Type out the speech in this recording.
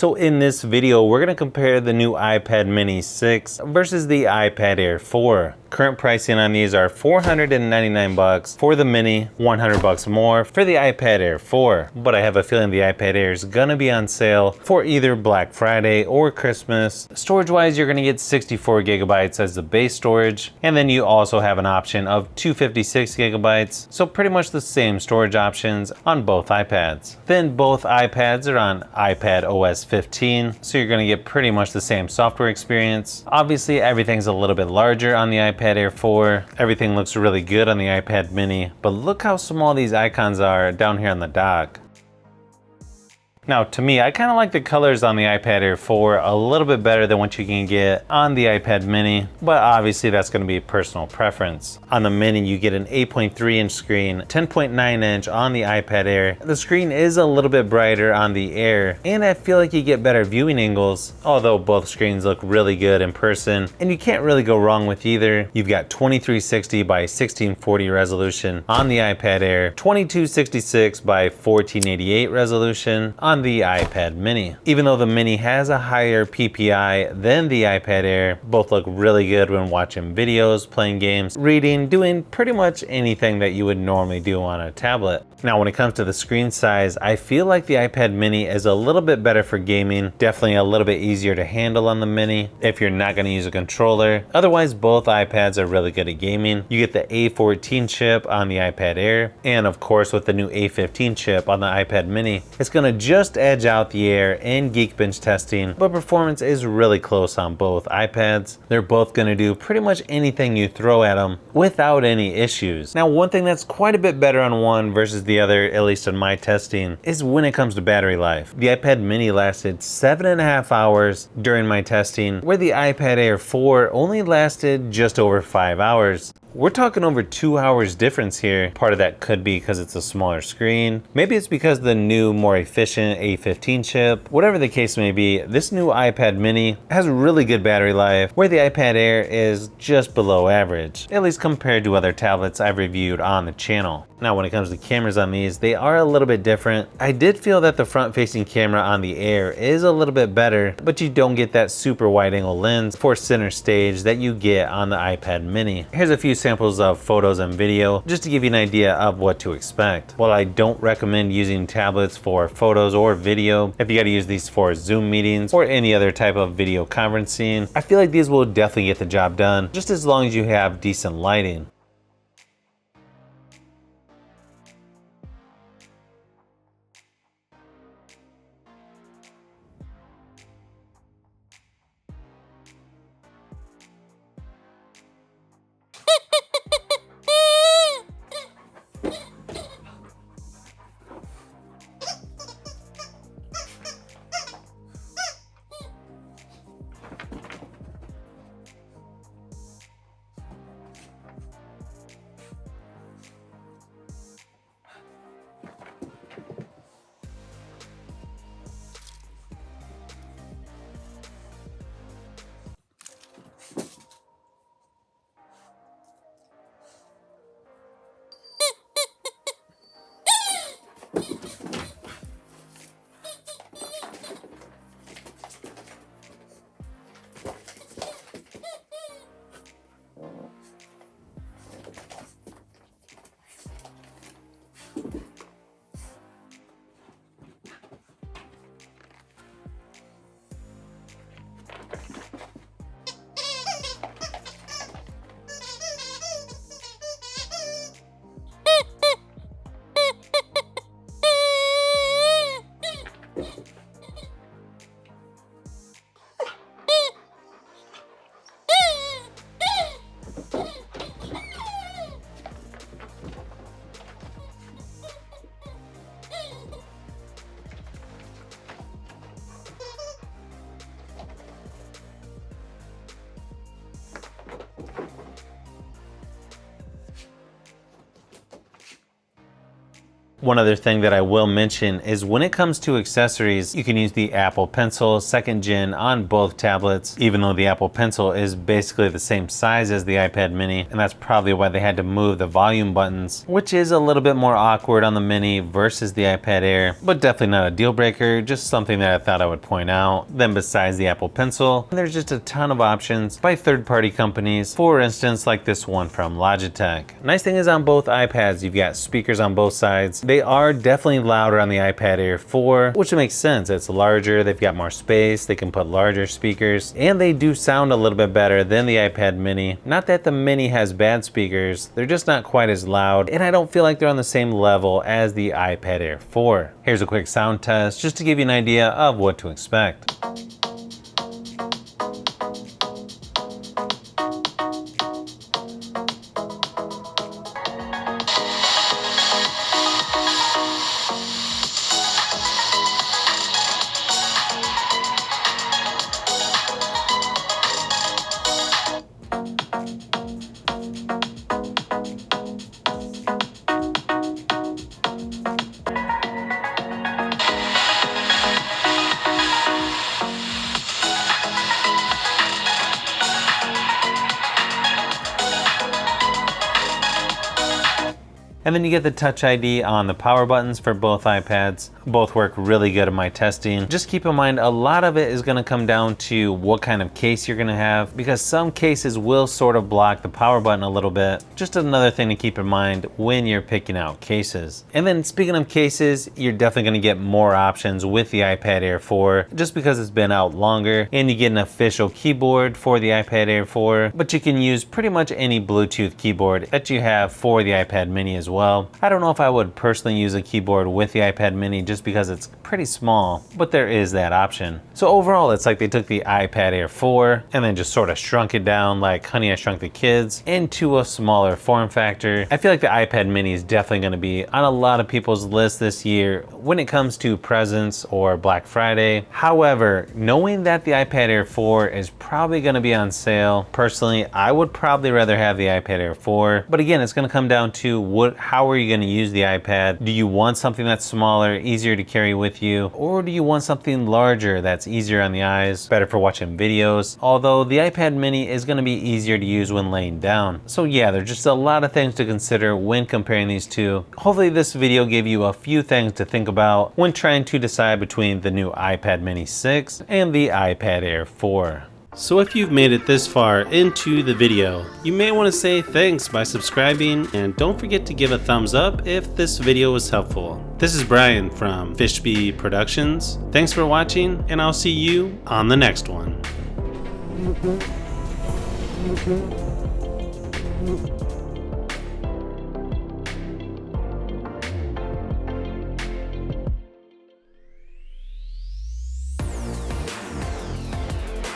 So in this video, we're gonna compare the new iPad mini 6 versus the iPad Air 4. Current pricing on these are $499 for the mini, $100 more for the iPad Air 4. But I have a feeling the iPad Air is gonna be on sale for either Black Friday or Christmas. Storage-wise, you're gonna get 64 gigabytes as the base storage, and then you also have an option of 256 gigabytes, so pretty much the same storage options on both iPads. Then both iPads are on iPad OS 15, so you're gonna get pretty much the same software experience. Obviously, everything's a little bit larger on the iPad Air 4. Everything looks really good on the iPad mini, but look how small these icons are down here on the dock. Now, to me, I kind of like the colors on the iPad Air 4 a little bit better than what you can get on the iPad mini, but obviously that's going to be personal preference. On the mini, you get an 8.3 inch screen, 10.9 inch on the iPad Air. The screen is a little bit brighter on the Air, and I feel like you get better viewing angles, although both screens look really good in person, and you can't really go wrong with either. You've got 2360 by 1640 resolution on the iPad Air, 2266 by 1488 resolution on the iPad mini. Even though the mini has a higher PPI than the iPad Air, both look really good when watching videos, playing games, reading, doing pretty much anything that you would normally do on a tablet. Now, when it comes to the screen size, I feel like the iPad mini is a little bit better for gaming, definitely a little bit easier to handle on the mini if you're not going to use a controller. Otherwise, both iPads are really good at gaming. You get the A14 chip on the iPad Air, and of course with the new A15 chip on the iPad mini, it's going to just edge out the Air in Geekbench testing, but performance is really close on both iPads. They're both going to do pretty much anything you throw at them without any issues. Now, one thing that's quite a bit better on one versus the other, at least in my testing, is when it comes to battery life. The iPad mini lasted 7.5 hours during my testing, where the iPad Air 4 only lasted just over 5 hours. We're talking over 2 hours difference here. Part of that could be because it's a smaller screen. Maybe it's because the new, more efficient A15 chip. Whatever the case may be, this new iPad mini has really good battery life, where the iPad Air is just below average, at least compared to other tablets I've reviewed on the channel. Now, when it comes to cameras on these, they are a little bit different. I did feel that the front-facing camera on the Air is a little bit better, but you don't get that super wide-angle lens for center stage that you get on the iPad mini. Here's a few samples of photos and video just to give you an idea of what to expect. While I don't recommend using tablets for photos or video, if you got to use these for Zoom meetings or any other type of video conferencing, I feel like these will definitely get the job done, just as long as you have decent lighting. One other thing that I will mention is when it comes to accessories, you can use the Apple Pencil 2nd Gen on both tablets, even though the Apple Pencil is basically the same size as the iPad mini, and that's probably why they had to move the volume buttons, which is a little bit more awkward on the mini versus the iPad Air, but definitely not a deal breaker, just something that I thought I would point out. Then besides the Apple Pencil, there's just a ton of options by third-party companies, for instance like this one from Logitech. Nice thing is on both iPads, you've got speakers on both sides. They are definitely louder on the iPad Air 4, which makes sense. It's larger, they've got more space, they can put larger speakers, and they do sound a little bit better than the iPad mini. Not that the mini has bad speakers, they're just not quite as loud, and I don't feel like they're on the same level as the iPad Air 4. Here's a quick sound test just to give you an idea of what to expect. And then you get the Touch ID on the power buttons for both iPads. Both work really good in my testing. Just keep in mind, a lot of it is gonna come down to what kind of case you're gonna have, because some cases will sort of block the power button a little bit. Just another thing to keep in mind when you're picking out cases. And then speaking of cases, you're definitely gonna get more options with the iPad Air 4, just because it's been out longer, and you get an official keyboard for the iPad Air 4, but you can use pretty much any Bluetooth keyboard that you have for the iPad mini as well. I don't know if I would personally use a keyboard with the iPad mini just because it's pretty small, but there is that option. So overall, it's like they took the iPad Air 4 and then just sort of shrunk it down like Honey, I Shrunk the Kids into a smaller form factor. I feel like the iPad mini is definitely going to be on a lot of people's list this year when it comes to presents or Black Friday. However, knowing that the iPad Air 4 is probably going to be on sale, personally, I would probably rather have the iPad Air 4. But again, it's going to come down to how are you going to use the iPad? Do you want something that's smaller, easier to carry with you? Or do you want something larger that's easier on the eyes, better for watching videos? Although the iPad mini is going to be easier to use when laying down. So yeah, there's just a lot of things to consider when comparing these two. Hopefully this video gave you a few things to think about when trying to decide between the new iPad mini 6 and the iPad Air 4. So if you've made it this far into the video, you may want to say thanks by subscribing, and don't forget to give a thumbs up if this video was helpful. This is Brian from Fishbee Productions. Thanks for watching, and I'll see you on the next one.